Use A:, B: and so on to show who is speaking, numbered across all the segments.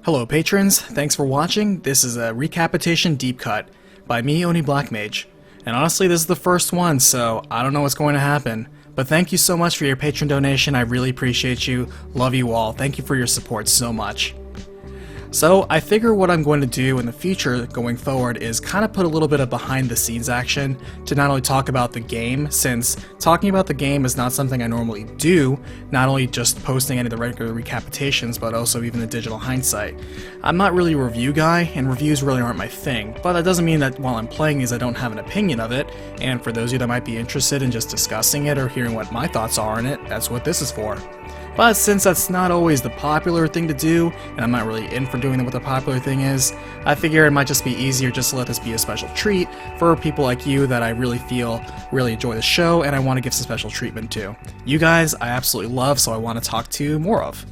A: Hello patrons, thanks for watching. This is a RECAPitation Deep Cut by me, Oni Blackmage. And honestly, this is the first one, so I don't know what's going to happen. But thank you so much for your patron donation, I really appreciate you. Love you all, thank you for your support so much. So I figure what I'm going to do in the future going forward is kind of put a little bit of behind the scenes action to not only talk about the game, since talking about the game is not something I normally do, not only just posting any of the regular recapitations, but also even the digital hindsight. I'm not really a review guy, and reviews really aren't my thing, but that doesn't mean that while I'm playing these I don't have an opinion of it, and for those of you that might be interested in just discussing it or hearing what my thoughts are on it, that's what this is for. But since that's not always the popular thing to do, and I'm not really in for doing what the popular thing is, I figure it might just be easier just to let this be a special treat for people like you that I really feel really enjoy the show and I want to give some special treatment to. You guys I absolutely love, so I want to talk to more of.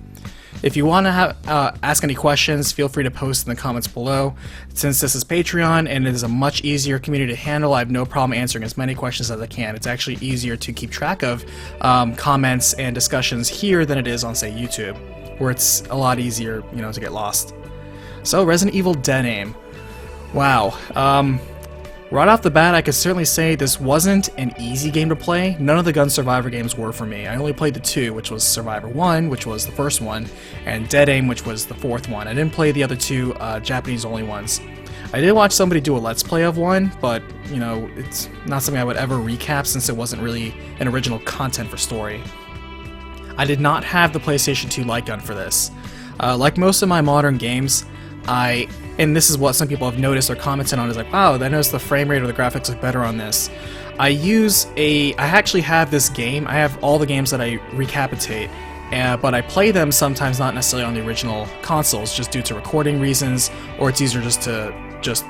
A: If you want to ask any questions, feel free to post in the comments below. Since this is Patreon and it is a much easier community to handle, I have no problem answering as many questions as I can. It's actually easier to keep track of comments and discussions here than it is on, say, YouTube, where it's a lot easier, you know, to get lost. So, Resident Evil Dead Aim. Wow. Right off the bat, I could certainly say this wasn't an easy game to play. None of the Gun Survivor games were for me. I only played the two, which was Survivor 1, which was the first one, and Dead Aim, which was the fourth one. I didn't play the other two Japanese-only ones. I did watch somebody do a Let's Play of one, but, you know, it's not something I would ever recap since it wasn't really an original content for story. I did not have the PlayStation 2 light gun for this. Like most of my modern games, and this is what some people have noticed or commented on, is like, wow, I noticed the frame rate or the graphics look better on this. I actually have this game, I have all the games that I recapitate, but I play them sometimes not necessarily on the original consoles, just due to recording reasons, or it's easier just to,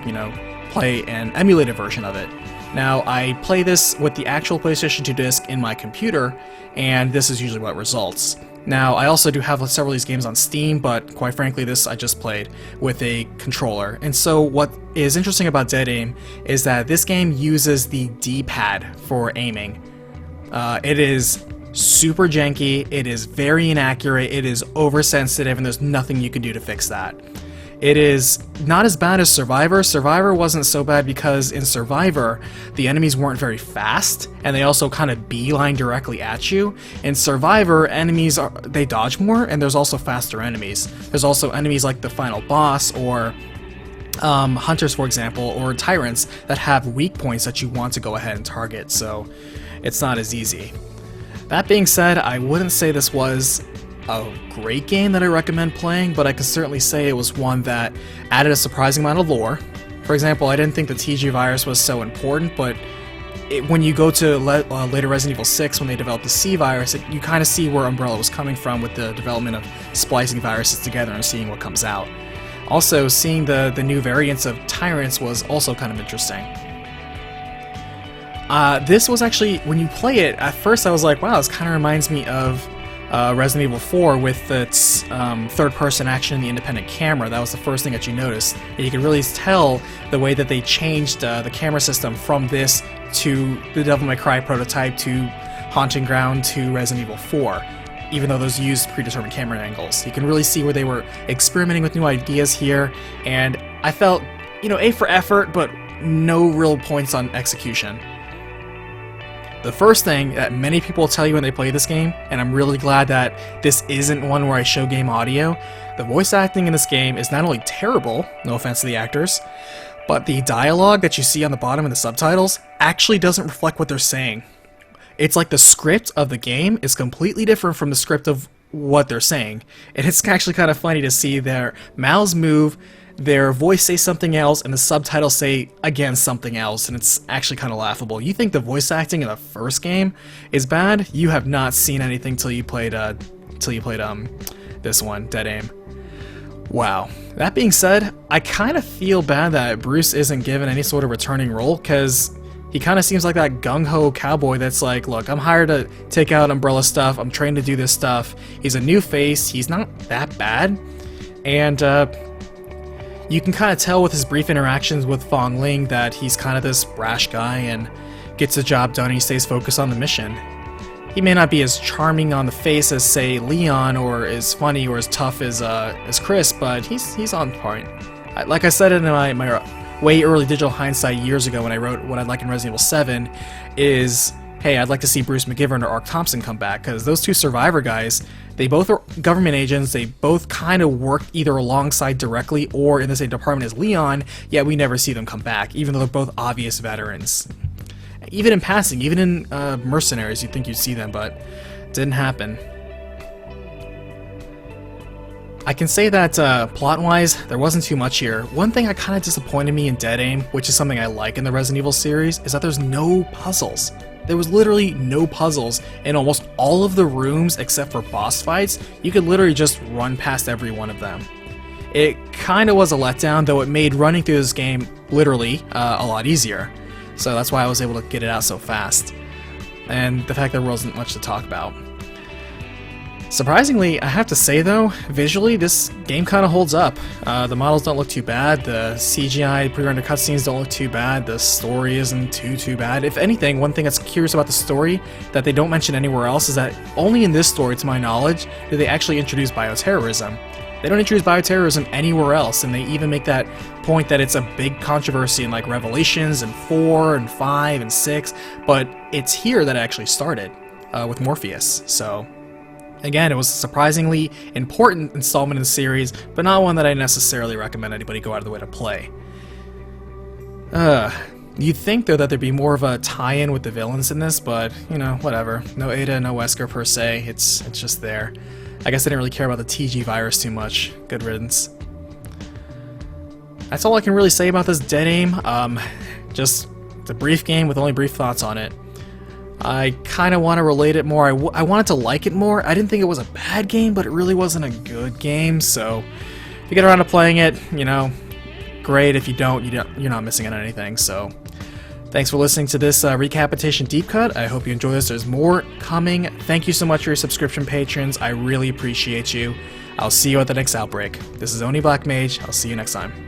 A: you know, play an emulated version of it. Now, I play this with the actual PlayStation 2 disc in my computer, and this is usually what results. Now, I also do have several of these games on Steam, but quite frankly, this I just played with a controller. And so what is interesting about Dead Aim is that this game uses the D-pad for aiming. It is super janky, it is very inaccurate, it is oversensitive, and there's nothing you can do to fix that. It is not as bad as Survivor. Survivor wasn't so bad because in Survivor, the enemies weren't very fast, and they also kind of beeline directly at you. In Survivor, enemies they dodge more, and there's also faster enemies. There's also enemies like the final boss, or hunters, for example, or tyrants that have weak points that you want to go ahead and target, so it's not as easy. That being said, I wouldn't say this was a great game that I recommend playing, but I can certainly say it was one that added a surprising amount of lore. For example, I didn't think the TG virus was so important, but when you go to later Resident Evil 6, when they developed the C virus, you kind of see where Umbrella was coming from with the development of splicing viruses together and seeing what comes out. Also, seeing the new variants of tyrants was also kind of interesting. This was actually, when you play it, at first I was like, wow, this kind of reminds me of Resident Evil 4 with its third-person action in the independent camera. That was the first thing that you noticed. And you can really tell the way that they changed the camera system from this to the Devil May Cry prototype to Haunting Ground to Resident Evil 4, even though those used predetermined camera angles. You can really see where they were experimenting with new ideas here, and I felt, you know, A for effort, but no real points on execution. The first thing that many people tell you when they play this game, and I'm really glad that this isn't one where I show game audio, the voice acting in this game is not only terrible, no offense to the actors, but the dialogue that you see on the bottom of the subtitles actually doesn't reflect what they're saying. It's like the script of the game is completely different from the script of what they're saying, and it's actually kind of funny to see their mouths move, their voice say something else, and the subtitles say, again, something else, and it's actually kind of laughable. You think the voice acting in the first game is bad? You have not seen anything till you played this one, Dead Aim. Wow. That being said, I kind of feel bad that Bruce isn't given any sort of returning role, because he kind of seems like that gung-ho cowboy that's like, look, I'm hired to take out Umbrella stuff, I'm trained to do this stuff. He's a new face, he's not that bad, and you can kind of tell with his brief interactions with Fong Ling that he's kind of this brash guy and gets the job done and he stays focused on the mission. he may not be as charming on the face as, say, Leon, or as funny or as tough as Chris, but he's on point. Like I said in my way early digital hindsight years ago when I wrote what I'd like in Resident Evil 7, is, hey, I'd like to see Bruce McGivern or Ark Thompson come back, because those two Survivor guys, they both are government agents, they both kind of work either alongside directly or in the same department as Leon, yet we never see them come back, even though they're both obvious veterans. Even in passing, even in Mercenaries, you'd think you'd see them, but it didn't happen. I can say that plot-wise, there wasn't too much here. One thing that kind of disappointed me in Dead Aim, which is something I like in the Resident Evil series, is that there's no puzzles. There was literally no puzzles in almost all of the rooms except for boss fights. You could literally just run past every one of them. It kind of was a letdown, though it made running through this game literally a lot easier. So that's why I was able to get it out so fast. And the fact there wasn't much to talk about. Surprisingly, I have to say though, visually this game kind of holds up. The models don't look too bad, the CGI pre-rendered cutscenes don't look too bad, the story isn't too bad. If anything, one thing that's curious about the story that they don't mention anywhere else is that only in this story, to my knowledge, do they actually introduce bioterrorism. They don't introduce bioterrorism anywhere else, and they even make that point that it's a big controversy in like Revelations and 4 and 5 and 6, but it's here that it actually started with Morpheus. So again, it was a surprisingly important installment in the series, but not one that I necessarily recommend anybody go out of the way to play. You'd think though that there'd be more of a tie-in with the villains in this, but you know, whatever. No Ada, no Wesker per se, it's just there. I guess I didn't really care about the TG virus too much. Good riddance. That's all I can really say about this Dead Aim. Just it's a brief game with only brief thoughts on it. I kind of want to relate it more. I wanted to like it more. I didn't think it was a bad game, but it really wasn't a good game. So if you get around to playing it, you know, great. If you don't, you're not missing out on anything. So thanks for listening to this Recapitation Deep Cut. I hope you enjoy this. There's more coming. Thank you so much for your subscription patrons. I really appreciate you. I'll see you at the next outbreak. This is Oni Black Mage. I'll see you next time.